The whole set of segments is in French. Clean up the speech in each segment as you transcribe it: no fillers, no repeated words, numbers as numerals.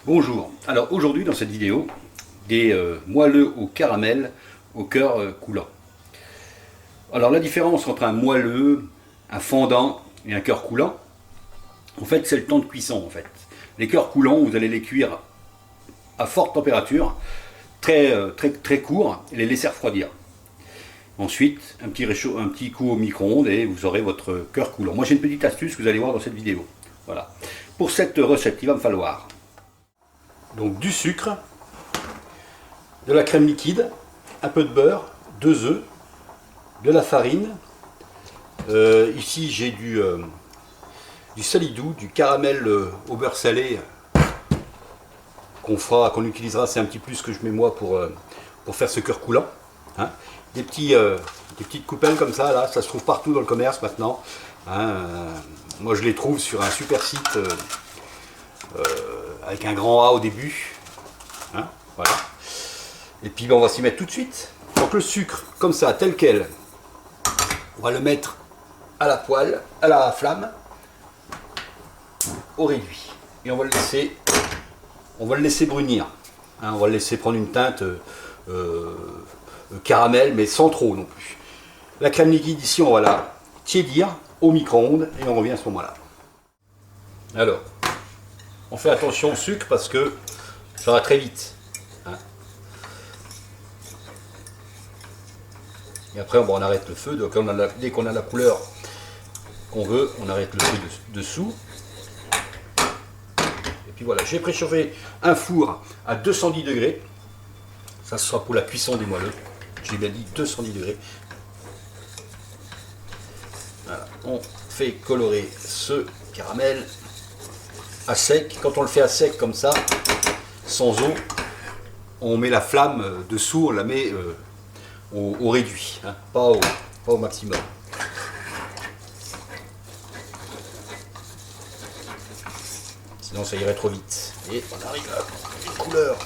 Bonjour, alors aujourd'hui dans cette vidéo, des moelleux au caramel au cœur coulant. Alors la différence entre un moelleux, un fondant et un cœur coulant, en fait c'est le temps de cuisson en fait. Les cœurs coulants, vous allez les cuire à forte température, très court, et les laisser refroidir. Ensuite, un petit coup au micro-ondes et vous aurez votre cœur coulant. Moi j'ai une petite astuce que vous allez voir dans cette vidéo. Voilà. Pour cette recette, il va me falloir donc du sucre, de la crème liquide, un peu de beurre, 2 œufs, de la farine. Ici j'ai du salidou, du caramel au beurre salé qu'on utilisera, c'est un petit plus que je mets moi pour faire ce cœur coulant. Hein. Des petites coupelles comme ça, là, ça se trouve partout dans le commerce maintenant. Hein. Moi je les trouve sur un super site avec un grand A au début. Hein, voilà. Et puis ben, on va s'y mettre tout de suite. Donc le sucre, comme ça, tel quel, on va le mettre à la poêle, à la flamme, au réduit. Et on va le laisser brunir. Hein, on va le laisser prendre une teinte caramel, mais sans trop non plus. La crème liquide ici, on va la tiédir au micro-ondes et on revient à ce moment-là. Alors, on fait attention au sucre parce que ça va très vite. Hein. Et après, on arrête le feu. Donc, dès qu'on a la couleur qu'on veut, on arrête le feu dessous. Et puis voilà, j'ai préchauffé un four à 210 degrés. Ça, ce sera pour la cuisson des moelleux. J'ai bien dit 210 degrés. Voilà. On fait colorer ce caramel à sec. Quand on le fait à sec comme ça, sans eau, on met la flamme dessous, on la met au réduit, hein, pas au maximum. Sinon ça irait trop vite. Et on arrive à une couleur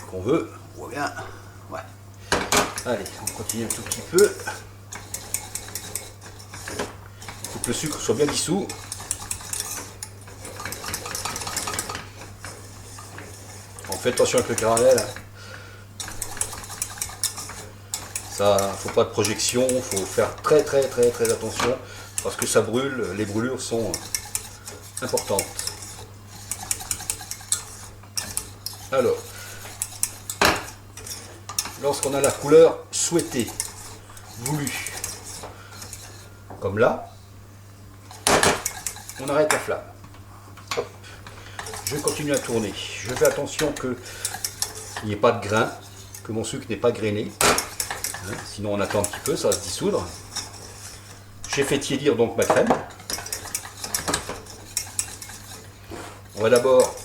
qu'on veut. On voit bien. Ouais. Allez, on continue un tout petit peu. Il faut que le sucre soit bien dissous. On fait attention avec le caramel. Ça, faut pas de projection, faut faire très attention parce que ça brûle, les brûlures sont importantes. Alors, lorsqu'on a la couleur souhaitée, voulue, comme là, on arrête la flamme. Hop. Je continue à tourner. Je fais attention qu'il n'y ait pas de grain, que mon sucre n'est pas grainé. Hein, sinon on attend un petit peu, ça va se dissoudre. J'ai fait tiédir donc ma crème. On va d'abord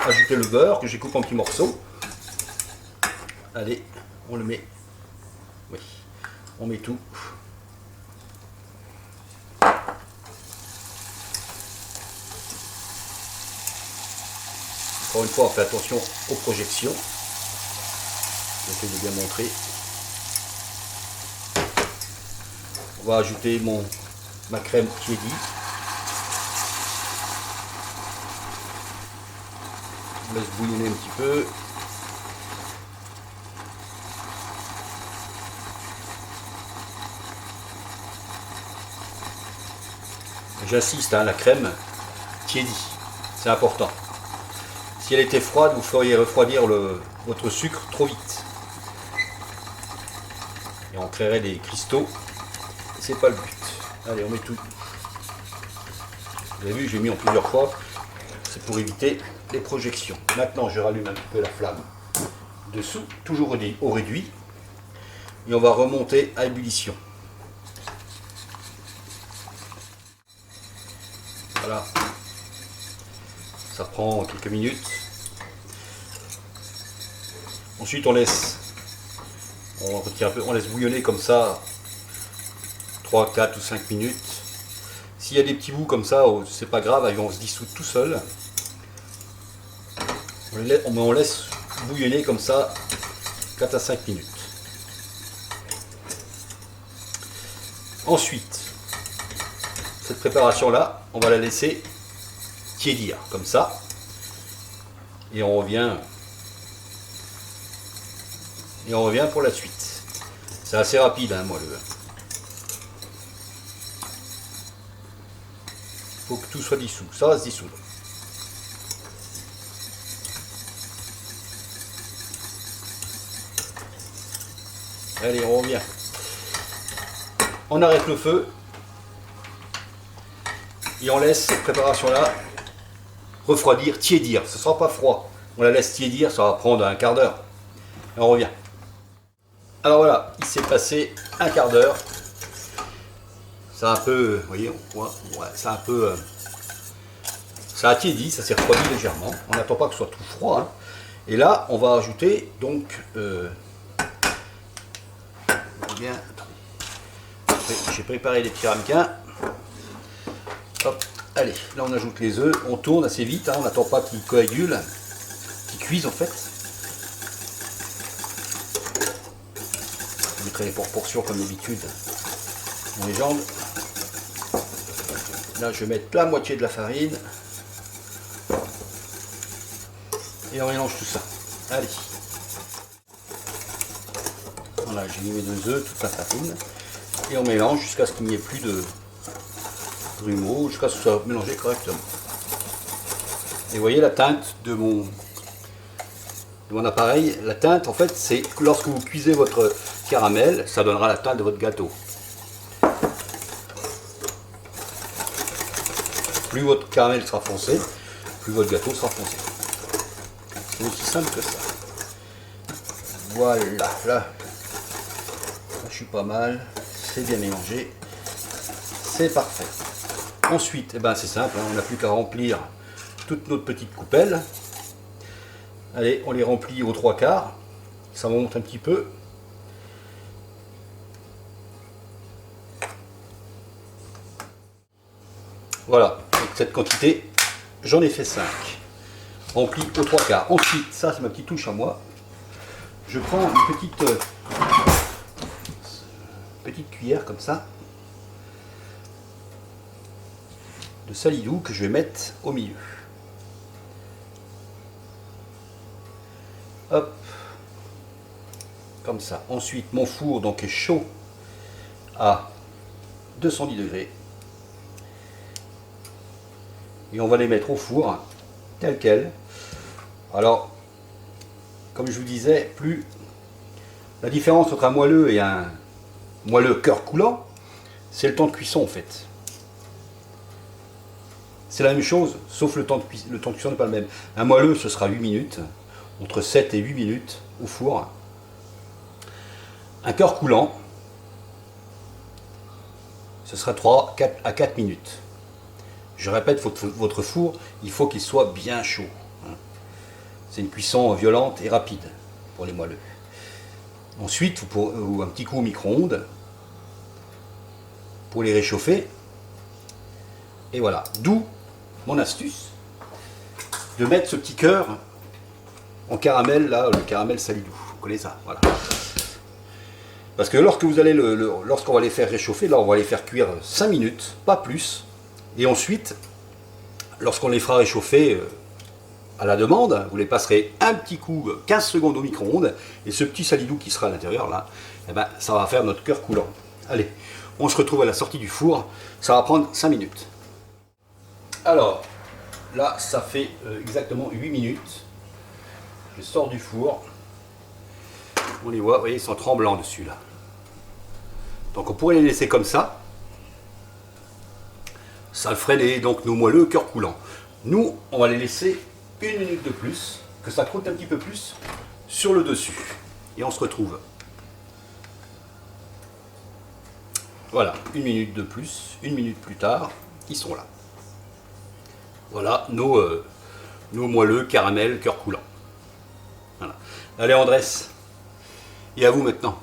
ajouter le beurre que j'ai coupé en petits morceaux. Allez, on le met. Oui, on met tout. Encore une fois, on fait attention aux projections. J'essaie de bien montrer. On va ajouter ma crème tiédie. On laisse bouillonner un petit peu. J'insiste, hein, la crème tiédie, c'est important. Si elle était froide, vous feriez refroidir votre sucre trop vite. Et on créerait des cristaux. Et c'est pas le but. Allez, on met tout. Vous avez vu, j'ai mis en plusieurs fois. C'est pour éviter les projections. Maintenant, je rallume un petit peu la flamme dessous, toujours au réduit. Et on va remonter à ébullition. Voilà. Ça prend quelques minutes. Ensuite, on retire un peu, on laisse bouillonner comme ça 3, 4 ou 5 minutes. S'il y a des petits bouts comme ça, c'est pas grave, ils vont se dissoudre tout seuls. On laisse bouillonner comme ça 4 à 5 minutes. Ensuite, cette préparation-là, on va la laisser tiédir, comme ça. Et on revient pour la suite. C'est assez rapide, hein, moi, il faut que tout soit dissous. Ça va se dissoudre. Allez, on revient. On arrête le feu. Et on laisse cette préparation-là refroidir, tiédir. Ce ne sera pas froid. On la laisse tiédir, ça va prendre un quart d'heure. Et on revient. Alors voilà, il s'est passé un quart d'heure. C'est un peu, vous voyez, ouais, c'est un peu... ça a tiédi, ça s'est refroidi légèrement. On n'attend pas que ce soit tout froid. Hein. Et là, on va ajouter donc... bien, j'ai préparé les petits ramequins. Hop, allez, là on ajoute les œufs, on tourne assez vite, hein, on n'attend pas qu'ils coagulent, qu'ils cuisent en fait. Je mettrai les proportions comme d'habitude dans les jambes. Là je vais mettre la moitié de la farine. Et on mélange tout ça. Allez. Voilà, j'ai mis mes 2 œufs, toute la farine. Et on mélange jusqu'à ce qu'il n'y ait plus de grumeaux, jusqu'à ce que ce soit mélangé correctement. Et vous voyez la teinte de mon appareil. La teinte, en fait, c'est lorsque vous cuisez votre caramel, ça donnera la teinte de votre gâteau. Plus votre caramel sera foncé, plus votre gâteau sera foncé. C'est aussi simple que ça. Voilà, là je suis pas mal, c'est bien mélangé, c'est parfait. Ensuite, eh ben, c'est simple, hein, on n'a plus qu'à remplir toutes notre petites coupelles. Allez, on les remplit aux 3/4, ça monte un petit peu. Voilà, avec cette quantité, j'en ai fait 5. Rempli aux 3/4. Ensuite, ça c'est ma petite touche à moi. Je prends une petite cuillère comme ça de salidou que je vais mettre au milieu. Hop, comme ça. Ensuite, mon four donc est chaud à 210 degrés. Et on va les mettre au four tel quel. Alors, comme je vous disais, plus la différence entre un moelleux et un moelleux cœur coulant, c'est le temps de cuisson en fait. C'est la même chose, sauf le temps de cuisson n'est pas le même. Un moelleux, ce sera 8 minutes, entre 7 et 8 minutes au four. Un cœur coulant, ce sera 3 à 4 minutes. Je répète, votre four, il faut qu'il soit bien chaud. C'est une cuisson violente et rapide pour les moelleux. Ensuite, un petit coup au micro-ondes pour les réchauffer. Et voilà. D'où mon astuce de mettre ce petit cœur en caramel, là, le caramel salidou. Vous connaissez ça, voilà. Parce que lorsqu'on va les faire réchauffer, là, on va les faire cuire 5 minutes, pas plus. Et ensuite, lorsqu'on les fera réchauffer à la demande, vous les passerez un petit coup, 15 secondes au micro-ondes, et ce petit salidou qui sera à l'intérieur, là, eh ben, ça va faire notre cœur coulant. Allez, on se retrouve à la sortie du four, ça va prendre 5 minutes. Alors, là, ça fait exactement 8 minutes. Je sors du four. On les voit, vous voyez, ils sont tremblants dessus, là. Donc on pourrait les laisser comme ça. Ça ferait donc nos moelleux cœur coulant. Nous, on va les laisser 1 minute de plus, que ça croûte un petit peu plus sur le dessus. Et on se retrouve. Voilà, 1 minute de plus, 1 minute plus tard, ils sont là. Voilà nos moelleux caramel cœur coulant. Voilà. Allez, Andrés, et à vous maintenant.